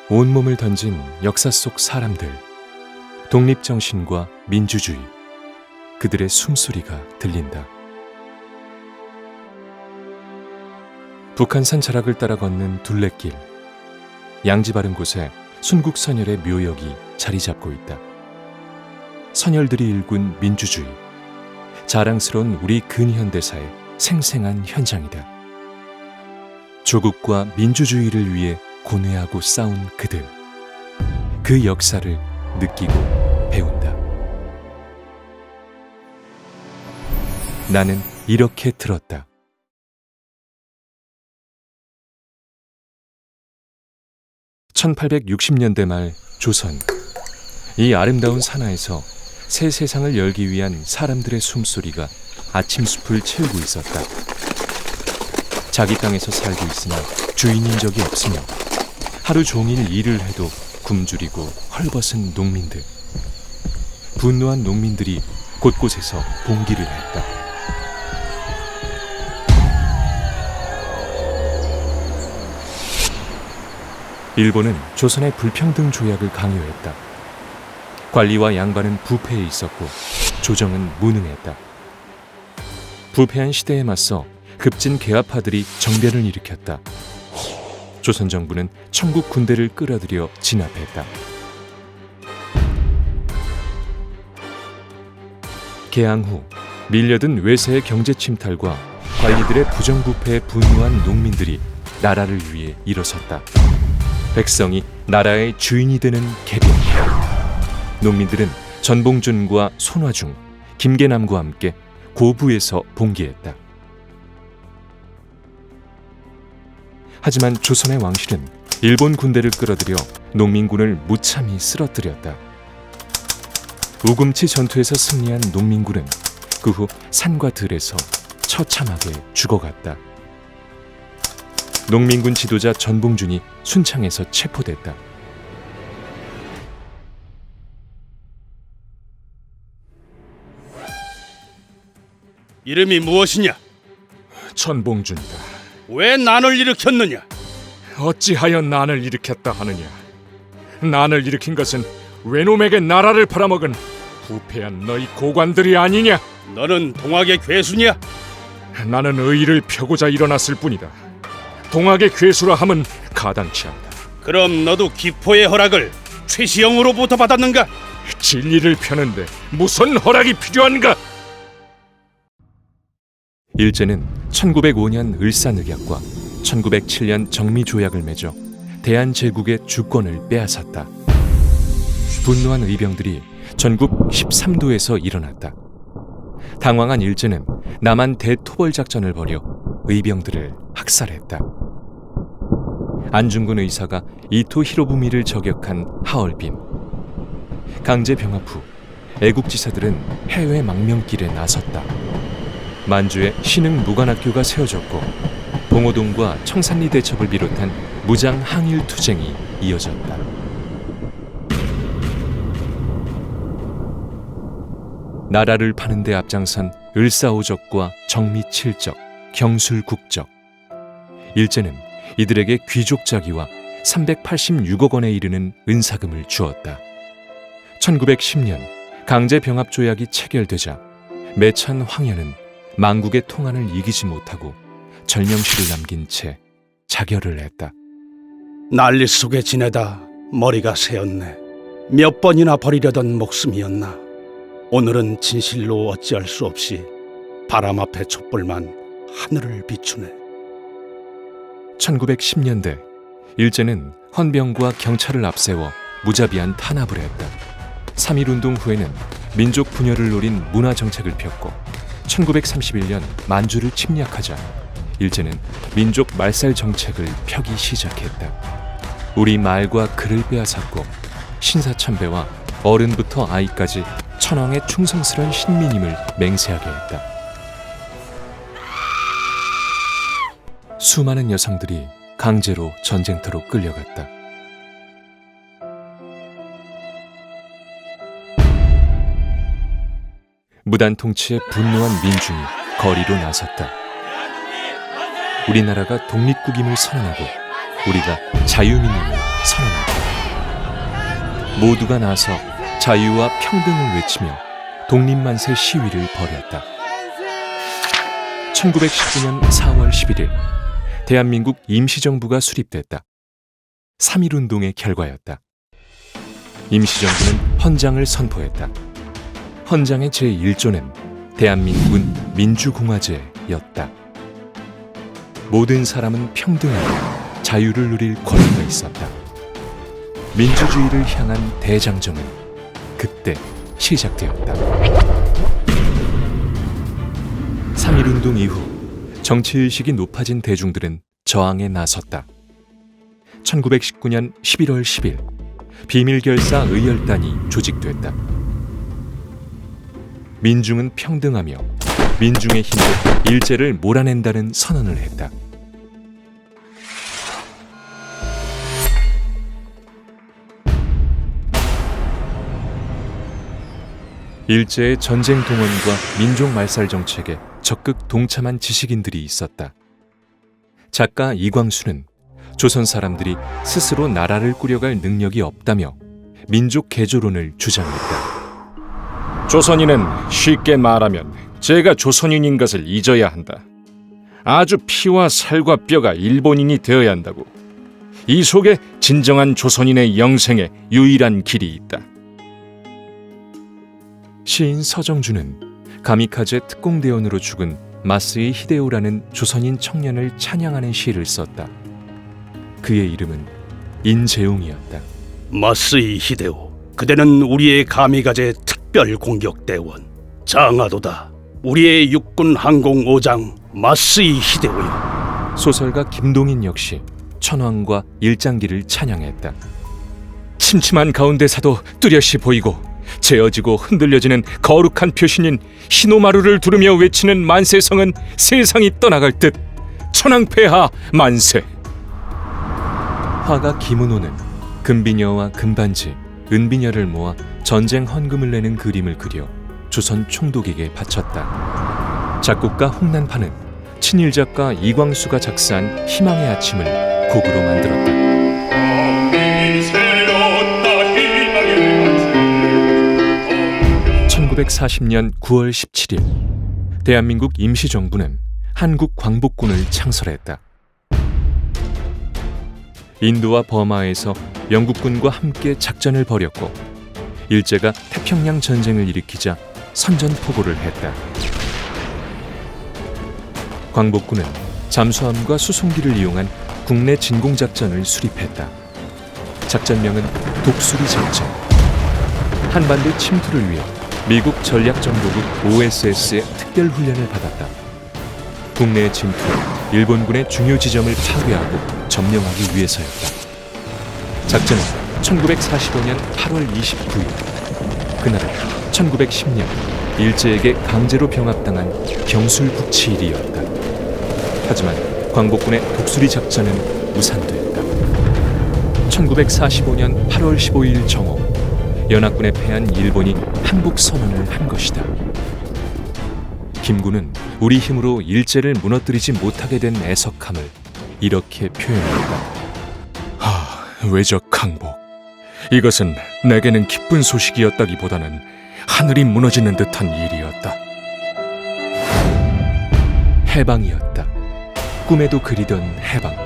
온몸을 던진 역사 속 사람들, 독립정신과 민주주의, 그들의 숨소리가 들린다. 북한산 자락을 따라 걷는 둘레길, 양지 바른 곳에 순국 선열의 묘역이 자리 잡고 있다. 선열들이 일군 민주주의, 자랑스러운 우리 근현대사의 생생한 현장이다. 조국과 민주주의를 위해 고뇌하고 싸운 그들, 그 역사를 느끼고 배운다. 나는 이렇게 들었다. (1860년대) 말 조선, 이 아름다운 산하에서 새 세상을 열기 위한 사람들의 숨소리가 아침 숲을 채우고 있었다. 자기 땅에서 살고 있으나 주인인 적이 없으며 하루 종일 일을 해도 굶주리고 헐벗은 농민들. 분노한 농민들이 곳곳에서 봉기를 했다. 일본은 조선의 불평등 조약을 강요했다. 관리와 양반은 부패해 있었고 조정은 무능했다. 부패한 시대에 맞서 급진 개화파들이 정변을 일으켰다. 조선 정부는 청국 군대를 끌어들여 진압했다. 개항 후 밀려든 외세의 경제 침탈과 관리들의 부정부패에 분노한 농민들이 나라를 위해 일어섰다. 백성이 나라의 주인이 되는 개변. 농민들은 전봉준과 손화중, 김계남과 함께 고부에서 봉기했다. 하지만 조선의 왕실은 일본 군대를 끌어들여 농민군을 무참히 쓰러뜨렸다. 우금치 전투에서 승리한 농민군은 그 후 산과 들에서 처참하게 죽어갔다. 농민군 지도자 전봉준이 순창에서 체포됐다. 이름이 무엇이냐? 전봉준이다. 왜 난을 일으켰느냐? 어찌하여 난을 일으켰다 하느냐. 난을 일으킨 것은 외놈에게 나라를 팔아먹은 부패한 너희 고관들이 아니냐. 너는 동학의 괴수냐? 나는 의의를 펴고자 일어났을 뿐이다. 동학의 괴수라 함은 가당치 않다. 그럼 너도 기포의 허락을 최시영으로부터 받았는가? 진리를 펴는데 무슨 허락이 필요한가? 일제는 1905년 을사늑약과 1907년 정미조약을 맺어 대한제국의 주권을 빼앗았다. 분노한 의병들이 전국 13도에서 일어났다. 당황한 일제는 남한 대토벌작전을 벌여 의병들을 학살했다. 안중근 의사가 이토 히로부미를 저격한 하얼빈. 강제 병합 후 애국지사들은 해외 망명길에 나섰다. 만주에 신흥 무관학교가 세워졌고 봉오동과 청산리 대첩을 비롯한 무장 항일 투쟁이 이어졌다. 나라를 파는 데 앞장선 을사오적과 정미칠적, 경술국적. 일제는 이들에게 귀족 자기와 386억 원에 이르는 은사금을 주었다. 1910년 강제병합조약이 체결되자 매천 황현은 망국의 통한을 이기지 못하고 절명시를 남긴 채 자결을 했다. 난리 속에 지내다 머리가 새었네. 몇 번이나 버리려던 목숨이었나. 오늘은 진실로 어찌할 수 없이 바람 앞에 촛불만 하늘을 비추네. 1910년대 일제는 헌병과 경찰을 앞세워 무자비한 탄압을 했다. 3.1운동 후에는 민족 분열을 노린 문화정책을 폈고 1931년 만주를 침략하자 일제는 민족 말살 정책을 펴기 시작했다. 우리 말과 글을 빼앗았고 신사참배와 어른부터 아이까지 천황의 충성스런 신민임을 맹세하게 했다. 수많은 여성들이 강제로 전쟁터로 끌려갔다. 무단 통치에 분노한 민중이 거리로 나섰다. 우리나라가 독립국임을 선언하고 우리가 자유민임을 선언한다. 모두가 나서 자유와 평등을 외치며 독립만세 시위를 벌였다. 1919년 4월 11일 대한민국 임시정부가 수립됐다. 3.1운동의 결과였다. 임시정부는 헌장을 선포했다. 헌장의 제1조는 대한민국은 민주공화제였다. 모든 사람은 평등하고 자유를 누릴 권리가 있었다. 민주주의를 향한 대장정은 그때 시작되었다. 3.1운동 이후 정치의식이 높아진 대중들은 저항에 나섰다. 1919년 11월 10일 비밀결사 의열단이 조직됐다. 민중은 평등하며 민중의 힘으로 일제를 몰아낸다는 선언을 했다. 일제의 전쟁 동원과 민족 말살 정책에 적극 동참한 지식인들이 있었다. 작가 이광수는 조선 사람들이 스스로 나라를 꾸려갈 능력이 없다며 민족 개조론을 주장했다. 조선인은 쉽게 말하면 제가 조선인인 것을 잊어야 한다. 아주 피와 살과 뼈가 일본인이 되어야 한다고. 이 속에 진정한 조선인의 영생에 유일한 길이 있다. 시인 서정주는 가미카제 특공대원으로 죽은 마스이 히데오라는 조선인 청년을 찬양하는 시를 썼다. 그의 이름은 인재용이었다. 마스이 히데오, 그대는 우리의 가미가제 특별 공격대원. 장하도다, 우리의 육군 항공 오장 마스이 히데오여. 소설가 김동인 역시 천황과 일장기를 찬양했다. 침침한 가운데서도 뚜렷이 보이고 재어지고 흔들려지는 거룩한 표신인 히노마루를 두르며 외치는 만세성은 세상이 떠나갈 듯. 천황폐하 만세. 화가 김은호는 금비녀와 금반지, 은비녀를 모아 전쟁 헌금을 내는 그림을 그려 조선 총독에게 바쳤다. 작곡가 홍난파는 친일 작가 이광수가 작사한 희망의 아침을 곡으로 만들었다. 1940년 9월 17일 대한민국 임시정부는 한국광복군을 창설했다. 인도와 버마에서 영국군과 함께 작전을 벌였고 일제가 태평양 전쟁을 일으키자 선전포고를 했다. 광복군은 잠수함과 수송기를 이용한 국내 진공작전을 수립했다. 작전명은 독수리 작전. 한반도 침투를 위해 미국 전략정보국 OSS의 특별훈련을 받았다. 국내의 침투는 일본군의 중요 지점을 파괴하고 점령하기 위해서였다. 작전은 1945년 8월 29일, 그날은 1910년 일제에게 강제로 병합당한 경술북치일이었다. 하지만 광복군의 독수리 작전은 무산됐다. 1945년 8월 15일 정오, 연합군에 패한 일본이 항복 선언을 한 것이다. 김군은 우리 힘으로 일제를 무너뜨리지 못하게 된 애석함을 이렇게 표현했다. 외적 항복. 이것은 내게는 기쁜 소식이었다기보다는 하늘이 무너지는 듯한 일이었다. 해방이었다. 꿈에도 그리던 해방.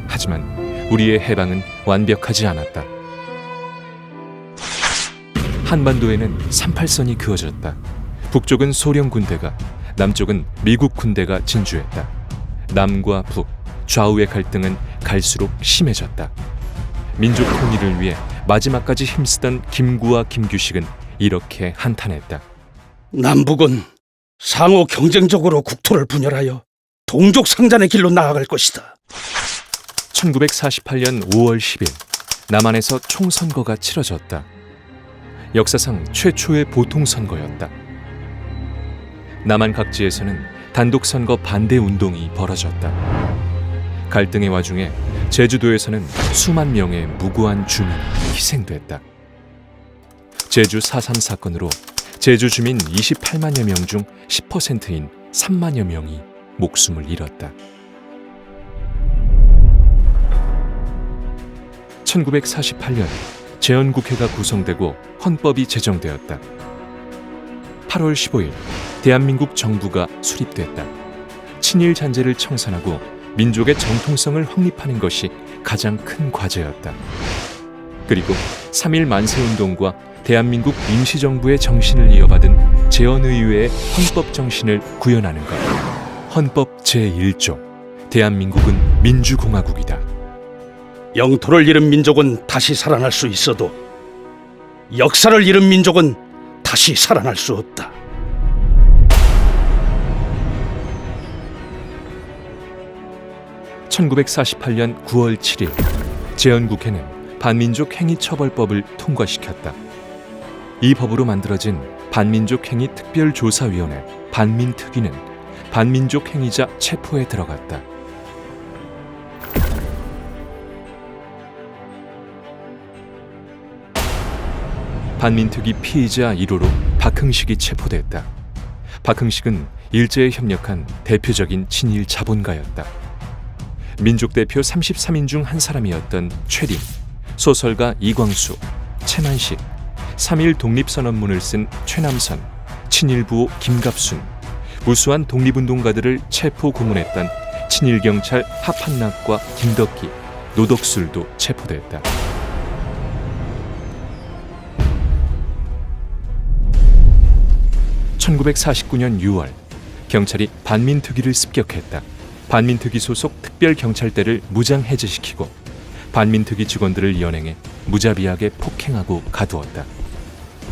하지만 우리의 해방은 완벽하지 않았다. 한반도에는 38선이 그어졌다. 북쪽은 소련 군대가, 남쪽은 미국 군대가 진주했다. 남과 북, 좌우의 갈등은 갈수록 심해졌다. 민족 통일을 위해 마지막까지 힘쓰던 김구와 김규식은 이렇게 한탄했다. 남북은 상호 경쟁적으로 국토를 분열하여 동족 상잔의 길로 나아갈 것이다. 1948년 5월 10일 남한에서 총선거가 치러졌다. 역사상 최초의 보통선거였다. 남한 각지에서는 단독선거 반대 운동이 벌어졌다. 갈등의 와중에 제주도에서는 수만 명의 무고한 주민이 희생됐다. 제주 4.3 사건으로 제주 주민 28만여 명 중 10%인 3만여 명이 목숨을 잃었다. 1948년 재헌국회가 구성되고 헌법이 제정되었다. 8월 15일 대한민국 정부가 수립됐다. 친일 잔재를 청산하고 민족의 정통성을 확립하는 것이 가장 큰 과제였다. 그리고 3.1 만세운동과 대한민국 임시정부의 정신을 이어받은 재헌의회의 헌법 정신을 구현하는 것. 헌법 제1조 대한민국은 민주공화국이다. 영토를 잃은 민족은 다시 살아날 수 있어도 역사를 잃은 민족은 다시 살아날 수 없다. (1948년 9월 7일) 재헌국회는 반민족 행위처벌법을 통과시켰다. 이 법으로 만들어진 반민족 행위 특별조사위원회 반민특위는 반민족 행위자 체포에 들어갔다. 반민특위 피의자 1호로 박흥식이 체포됐다. 박흥식은 일제에 협력한 대표적인 친일 자본가였다. 민족 대표 33인 중 한 사람이었던 최림, 소설가 이광수, 채만식, 3.1 독립선언문을 쓴 최남선, 친일부호 김갑순, 무수한 독립운동가들을 체포 고문했던 친일경찰 하판락과 김덕기, 노덕술도 체포됐다. (1949년 6월) 경찰이 반민특위를 습격했다. 반민특위 소속 특별경찰대를 무장 해제시키고 반민특위 직원들을 연행해 무자비하게 폭행하고 가두었다.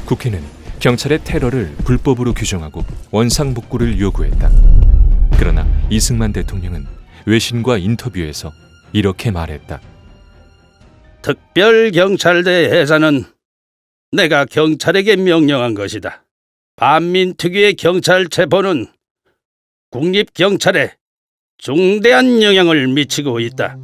국회는 경찰의 테러를 불법으로 규정하고 원상복구를 요구했다. 그러나 이승만 대통령은 외신과 인터뷰에서 이렇게 말했다. 특별경찰대 해산은 내가 경찰에게 명령한 것이다. 반민특위의 경찰 체포는 국립경찰에 중대한 영향을 미치고 있다.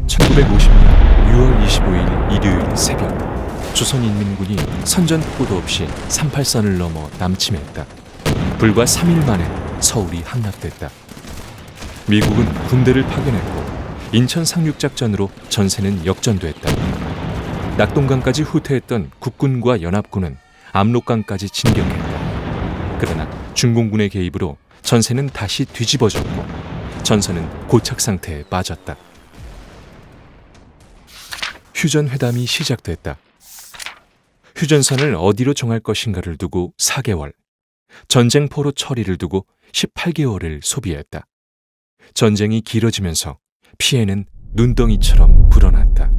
(1950년 6월 25일) 일요일 새벽 조선인민군이 선전포고도 없이 38선을 넘어 남침했다. 불과 3일 만에 서울이 함락됐다. 미국은 군대를 파견했고 인천 상륙작전으로 전세는 역전됐다. 낙동강까지 후퇴했던 국군과 연합군은 압록강까지 진격했다. 그러나 중공군의 개입으로 전세는 다시 뒤집어졌고 전선은 고착 상태에 빠졌다. 휴전회담이 시작됐다. 휴전선을 어디로 정할 것인가를 두고 4개월, 전쟁포로 처리를 두고 18개월을 소비했다. 전쟁이 길어지면서 피해는 눈덩이처럼 불어났다.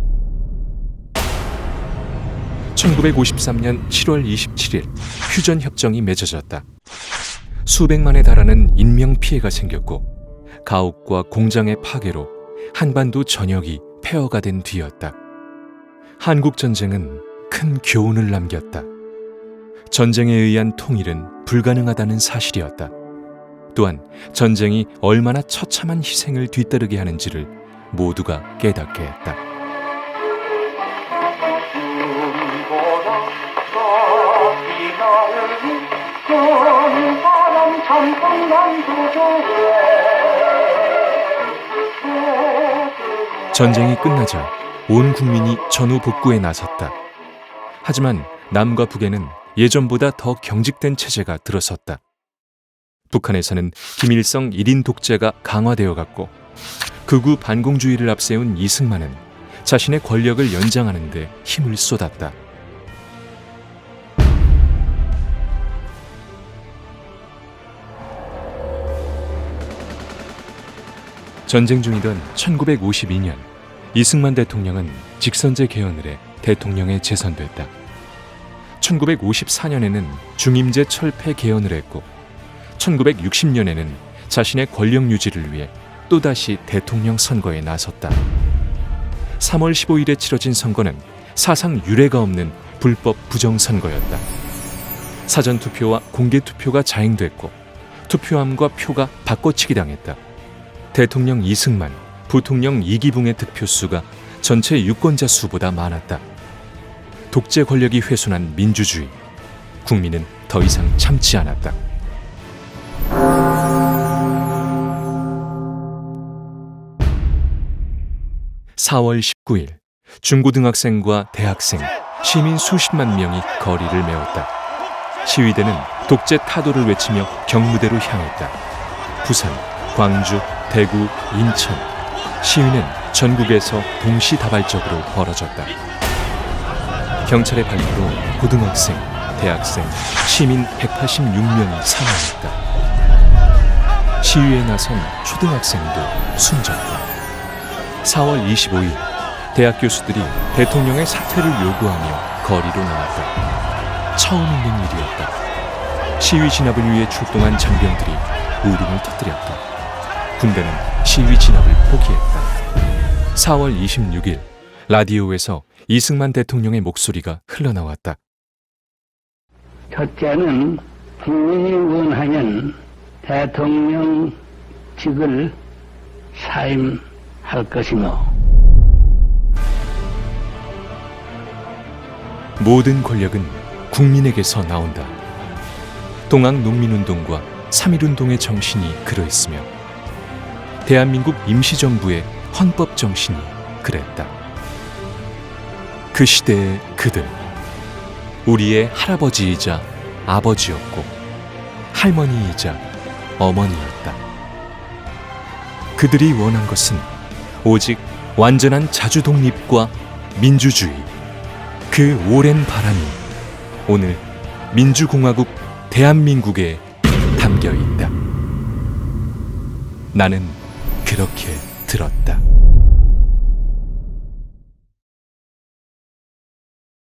1953년 7월 27일 휴전협정이 맺어졌다. 수백만에 달하는 인명피해가 생겼고 가옥과 공장의 파괴로 한반도 전역이 폐허가 된 뒤였다. 한국전쟁은 큰 교훈을 남겼다. 전쟁에 의한 통일은 불가능하다는 사실이었다. 또한 전쟁이 얼마나 처참한 희생을 뒤따르게 하는지를 모두가 깨닫게 했다. 전쟁이 끝나자 온 국민이 전후 복구에 나섰다. 하지만 남과 북에는 예전보다 더 경직된 체제가 들어섰다. 북한에서는 김일성 1인 독재가 강화되어 갔고 극우 반공주의를 앞세운 이승만은 자신의 권력을 연장하는 데 힘을 쏟았다. 전쟁 중이던 1952년 이승만 대통령은 직선제 개헌을 해 대통령에 재선됐다. 1954년에는 중임제 철폐 개헌을 했고 1960년에는 자신의 권력 유지를 위해 또다시 대통령 선거에 나섰다. 3월 15일에 치러진 선거는 사상 유례가 없는 불법 부정선거였다. 사전투표와 공개투표가 자행됐고 투표함과 표가 바꿔치기 당했다. 대통령 이승만, 부통령 이기붕의 득표수가 전체 유권자 수보다 많았다. 독재 권력이 훼손한 민주주의, 국민은 더 이상 참지 않았다. (4월 19일) 중고등학생과 대학생, 시민 수십만 명이 거리를 메웠다. 시위대는 독재 타도를 외치며 경무대로 향했다. 부산, 광주, 대구, 인천. 시위는 전국에서 동시다발적으로 벌어졌다. 경찰의 발표로 고등학생, 대학생, 시민 186명이 사망했다. 시위에 나선 초등학생도 숨졌다. 4월 25일 대학 교수들이 대통령의 사퇴를 요구하며 거리로 나왔다. 처음 있는 일이었다. 시위 진압을 위해 출동한 장병들이 울음을 터뜨렸다. 군대는 시위 진압을 포기했다. 4월 26일 라디오에서 이승만 대통령의 목소리가 흘러나왔다. 첫째는 국민이 원하면 대통령직을 사임할 것이며 모든 권력은 국민에게서 나온다. 동학농민운동과 3.1운동의 정신이 그러했으며 대한민국 임시정부의 헌법 정신이 그랬다. 그 시대의 그들, 우리의 할아버지이자 아버지였고 할머니이자 어머니였다. 그들이 원한 것은 오직 완전한 자주독립과 민주주의. 그 오랜 바람이 오늘 민주공화국 대한민국에 담겨 있다. 나는 그렇게 들었다.